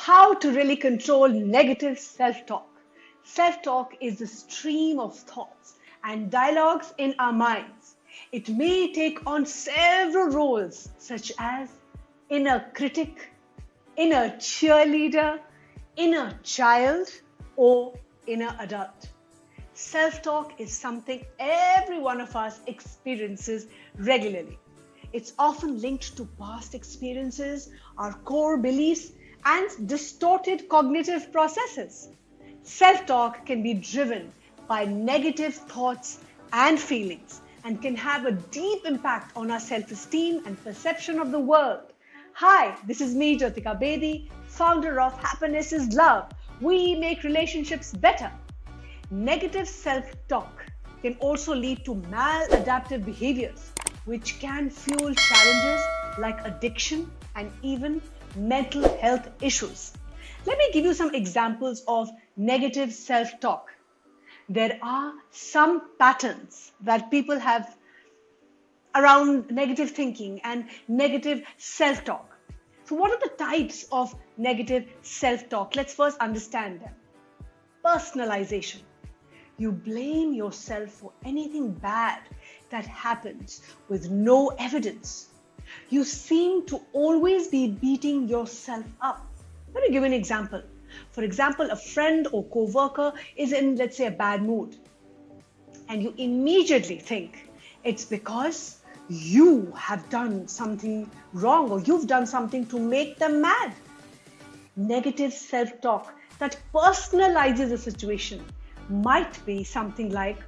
How to really control negative self-talk. Self-talk is the stream of thoughts and dialogues in our minds. It may take on several roles, such as inner critic, inner cheerleader, inner child, or inner adult. Self-talk is something every one of us experiences regularly. It's often linked to past experiences, our core beliefs, and distorted cognitive processes. Self-talk can be driven by negative thoughts and feelings and can have a deep impact on our self-esteem and perception of the world. Hi, this is me, Jyotika Bedi, founder of Happiness is Love. We make relationships better. Negative self-talk can also lead to maladaptive behaviors, which can fuel challenges like addiction and even mental health issues. Let me give you some examples of negative self-talk. There are some patterns that people have around negative thinking and negative self-talk. So what are the types of negative self-talk? Let's first understand them. Personalization. You blame yourself for anything bad that happens with no evidence. You seem to always be beating yourself up. Let me give you an example. For example, a friend or co-worker is in, let's say, a bad mood, and you immediately think it's because you have done something wrong or you've done something to make them mad. Negative self-talk that personalizes the situation might be something like,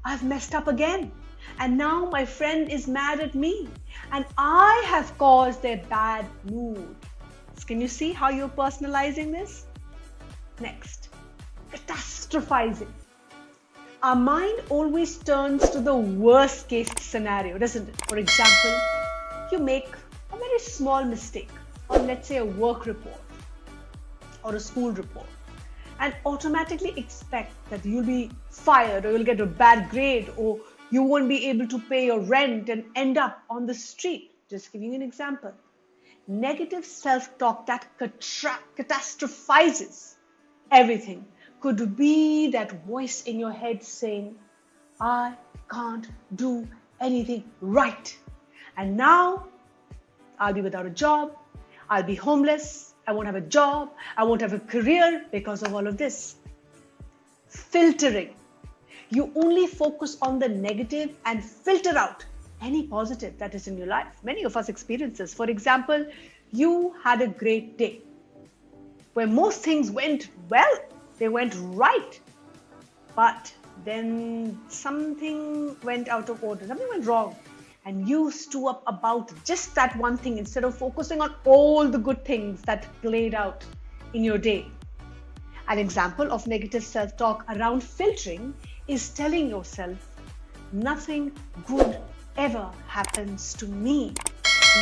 I've messed up again, and now my friend is mad at me, and I have caused their bad mood. Can you see how you're personalizing this? Next, catastrophizing. Our mind always turns to the worst case scenario, doesn't it? For example, you make a very small mistake on, let's say, a work report or a school report, and automatically expect that you'll be fired or you'll get a bad grade or you won't be able to pay your rent and end up on the street. Just giving you an example. Negative self-talk that catastrophizes everything could be that voice in your head saying, I can't do anything right. And now I'll be without a job, I'll be homeless, I won't have a job, I won't have a career because of all of this. Filtering. You only focus on the negative and filter out any positive that is in your life. Many of us experience this. For example, you had a great day where most things went well, they went right, but then something went out of order, something went wrong, and you stew up about just that one thing instead of focusing on all the good things that played out in your day. An example of negative self-talk around filtering is telling yourself, nothing good ever happens to me.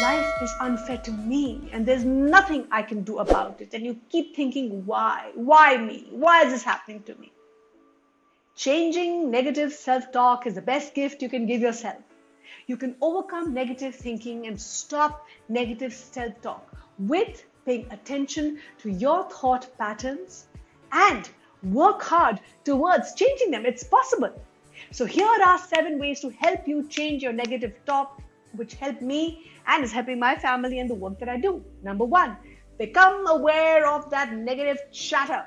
Life is unfair to me and there's nothing I can do about it. And you keep thinking, why? Why me? Why is this happening to me? Changing negative self-talk is the best gift you can give yourself. You can overcome negative thinking and stop negative self-talk with paying attention to your thought patterns and work hard towards changing them. It's possible. So here are 7 ways to help you change your negative talk, which help me and is helping my family and the work that I do. Number 1, become aware of that negative chatter.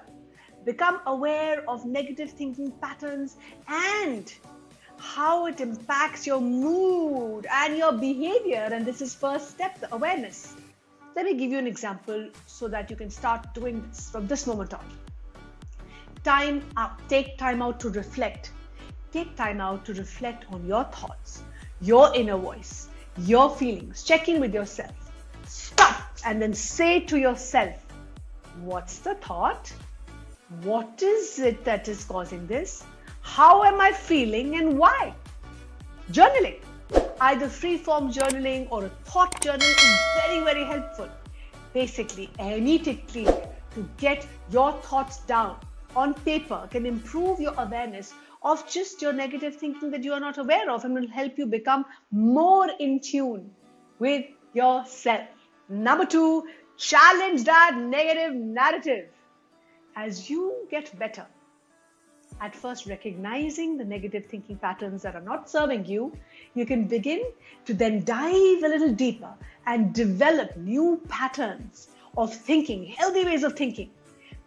Become aware of negative thinking patterns and how it impacts your mood and your behavior. And this is first step, the awareness. Let me give you an example so that you can start doing this from this moment on. Time out. Take time out to reflect. Take time out to reflect on your thoughts, your inner voice, your feelings. Check in with yourself. Stop and then say to yourself, what's the thought? What is it that is causing this? How am I feeling and why? Journaling. Either free-form journaling or a thought journal is very, very helpful. Basically, any technique to get your thoughts down on paper can improve your awareness of just your negative thinking that you are not aware of and will help you become more in tune with yourself. Number 2, Challenge that negative narrative. As you get better at first recognizing the negative thinking patterns that are not serving you, you can begin to then dive a little deeper and develop new patterns of thinking, healthy ways of thinking.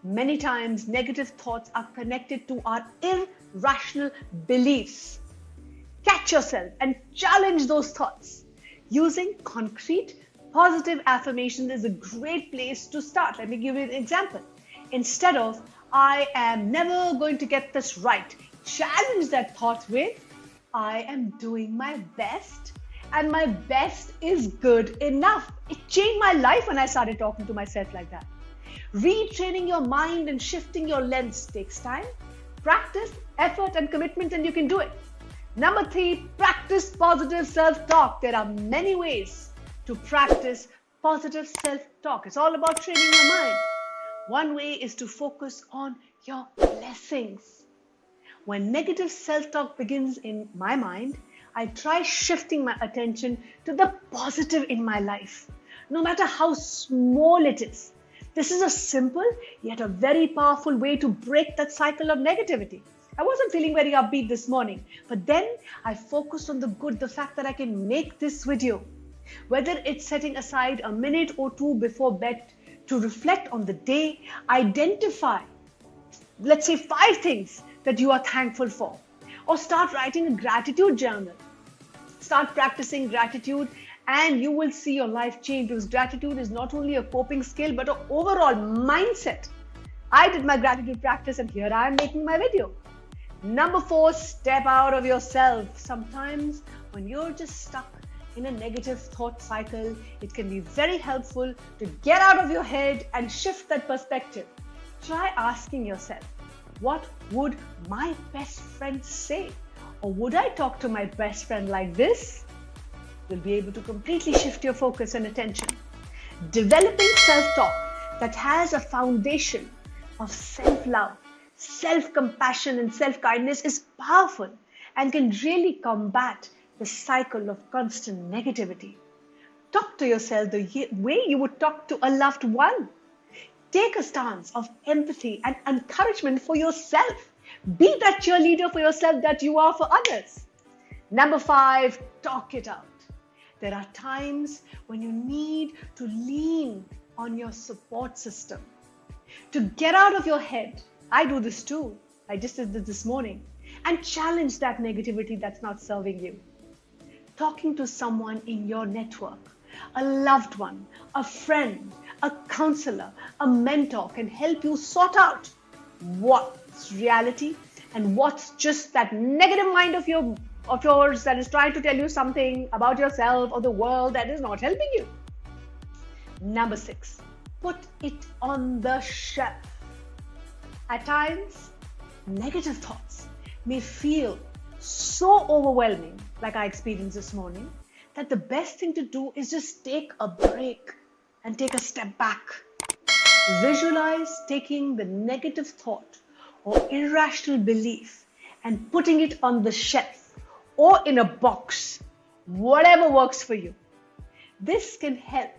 Many times, negative thoughts are connected to our irrational beliefs. Catch yourself and challenge those thoughts. Using concrete, positive affirmations is a great place to start. Let me give you an example. Instead of, I am never going to get this right, challenge that thought with, I am doing my best and my best is good enough. It changed my life when I started talking to myself like that. Retraining your mind and shifting your lens takes time, practice, effort, and commitment, and you can do it. Number 3, practice positive self-talk. There are many ways to practice positive self-talk. It's all about training your mind. One way is to focus on your blessings. When negative self-talk begins in my mind, I try shifting my attention to the positive in my life, no matter how small it is. This is a simple yet a very powerful way to break that cycle of negativity. I wasn't feeling very upbeat this morning, but then I focused on the good, the fact that I can make this video. Whether it's setting aside a minute or two before bed to reflect on the day, identify, let's say, 5 things that you are thankful for, or start writing a gratitude journal. Start practicing gratitude and you will see your life change, because gratitude is not only a coping skill but an overall mindset. I did my gratitude practice and here I am making my video. Number 4, step out of yourself. Sometimes when you're just stuck in a negative thought cycle, it can be very helpful to get out of your head and shift that perspective. Try asking yourself, what would my best friend say? Or would I talk to my best friend like this? You'll be able to completely shift your focus and attention. Developing self-talk that has a foundation of self-love, self-compassion, and self-kindness is powerful and can really combat the cycle of constant negativity. Talk to yourself the way you would talk to a loved one. Take a stance of empathy and encouragement for yourself. Be that cheerleader for yourself that you are for others. Number 5, talk it out. There are times when you need to lean on your support system to get out of your head. I do this too. I just did this morning. And challenge that negativity that's not serving you. Talking to someone in your network, a loved one, a friend, a counselor, a mentor can help you sort out what's reality and what's just that negative mind of yours that is trying to tell you something about yourself or the world that is not helping you. Number 6, put it on the shelf. At times, negative thoughts may feel so overwhelming, like I experienced this morning, that the best thing to do is just take a break and take a step back. Visualize taking the negative thought or irrational belief and putting it on the shelf or in a box, whatever works for you. This can help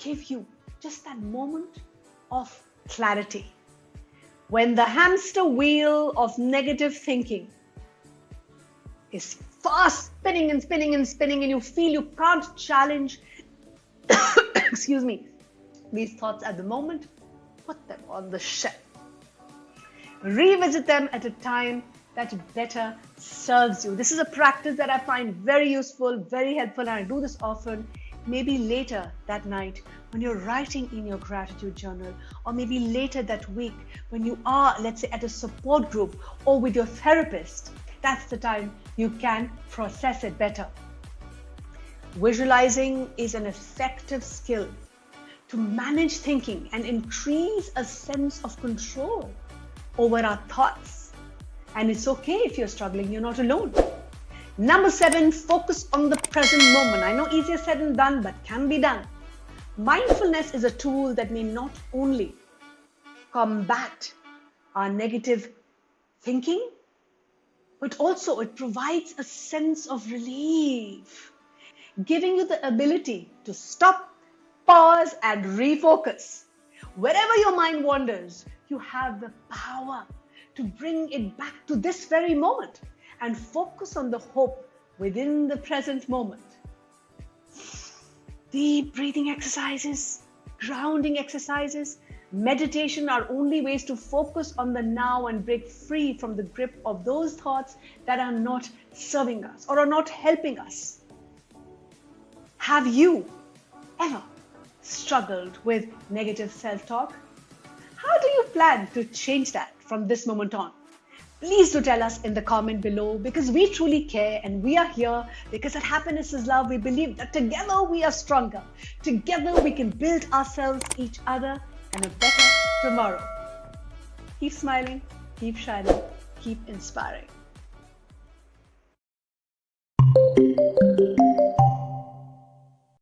give you just that moment of clarity. When the hamster wheel of negative thinking is fast spinning and spinning and spinning and you feel you can't challenge excuse me, these thoughts at the moment, put them on the shelf. Revisit them at a time that better serves you. This is a practice that I find very useful, very helpful, and I do this often. Maybe later that night when you're writing in your gratitude journal, or maybe later that week when you are, let's say, at a support group or with your therapist. That's the time you can process it better. Visualizing is an effective skill to manage thinking and increase a sense of control over our thoughts. And it's okay if you're struggling, you're not alone. Number 7, focus on the present moment. I know easier said than done, but can be done. Mindfulness is a tool that may not only combat our negative thinking, but also it provides a sense of relief, giving you the ability to stop, pause and refocus. Wherever your mind wanders, you have the power to bring it back to this very moment and focus on the hope within the present moment. Deep breathing exercises, grounding exercises, meditation are only ways to focus on the now and break free from the grip of those thoughts that are not serving us or are not helping us. Have you ever struggled with negative self-talk? How do you plan to change that from this moment on? Please do tell us in the comment below, because we truly care and we are here because at Happiness is Love, we believe that together we are stronger. Together we can build ourselves, each other, and a better tomorrow. Keep smiling, keep shining, keep inspiring.